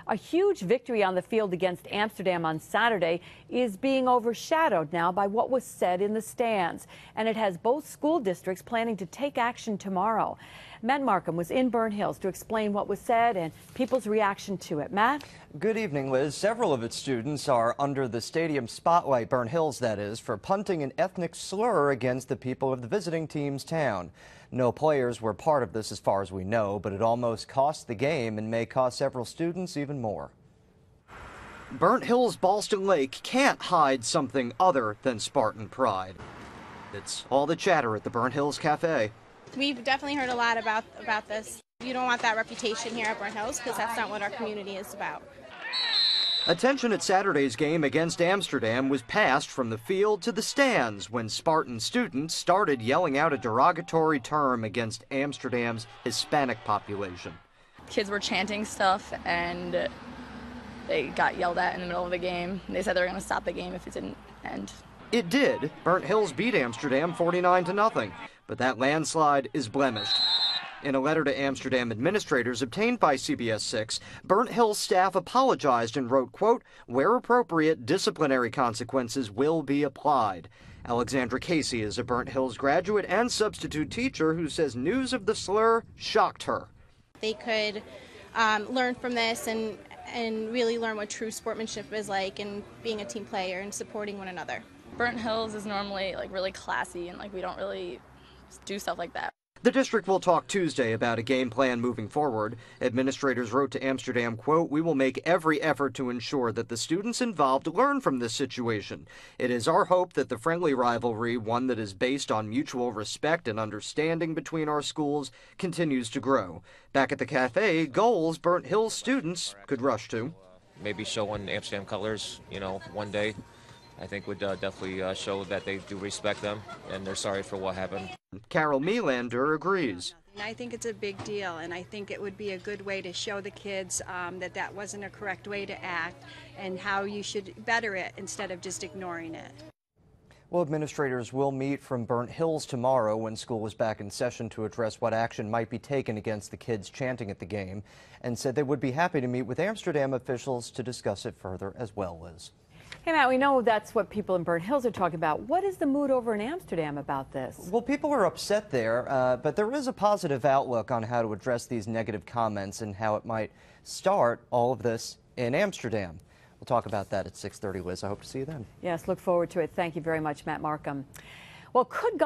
A huge victory on the field against Amsterdam on Saturday is being overshadowed now by what was said in the stands. And it has both school districts planning to take action tomorrow. Matt Markham was in Burnt Hills to explain what was said and people's reaction to it. Matt? Good evening, Liz. Several of its students are under the stadium spotlight, Burnt Hills that is, for punting an ethnic slur against the people of the visiting team's town. No players were part of this as far as we know, but it almost cost the game and may cost several students even more. Burnt Hills Ballston Lake can't hide something other than Spartan pride. It's all the chatter at the Burnt Hills Cafe. We've definitely heard a lot about this. You don't want that reputation here at Burnt Hills because that's not what our community is about. Attention at Saturday's game against Amsterdam was passed from the field to the stands when Spartan students started yelling out a derogatory term against Amsterdam's Hispanic population. Kids were chanting stuff and they got yelled at in the middle of the game. They said they were going to stop the game if it didn't end. It did. Burnt Hills beat Amsterdam 49-0, but that landslide is blemished. In a letter to Amsterdam administrators obtained by CBS 6, Burnt Hills staff apologized and wrote, quote, "Where appropriate, disciplinary consequences will be applied." Alexandra Casey is a Burnt Hills graduate and substitute teacher who says news of the slur shocked her. They could learn from this and really learn what true sportsmanship is like and being a team player and supporting one another. Burnt Hills is normally really classy and we don't really do stuff like that. The district will talk Tuesday about a game plan moving forward. Administrators wrote to Amsterdam, quote, "We will make every effort to ensure that the students involved learn from this situation. It is our hope that the friendly rivalry, one that is based on mutual respect and understanding between our schools, continues to grow." Back at the cafe, goals Burnt Hills students could rush to. Maybe showing Amsterdam colors, one day. I think would definitely show that they do respect them and they're sorry for what happened. Carol Melander agrees. I think it's a big deal, and I think it would be a good way to show the kids that wasn't a correct way to act and how you should better it instead of just ignoring it. Well, administrators will meet from Burnt Hills tomorrow when school is back in session to address what action might be taken against the kids chanting at the game, and said they would be happy to meet with Amsterdam officials to discuss it further as well, Liz. Hey, Matt, we know that's what people in Burnt Hills are talking about. What is the mood over in Amsterdam about this? Well, people are upset there, but there is a positive outlook on how to address these negative comments and how it might start all of this in Amsterdam. We'll talk about that at 6:30, Liz. I hope to see you then. Yes, look forward to it. Thank you very much, Matt Markham. Well, could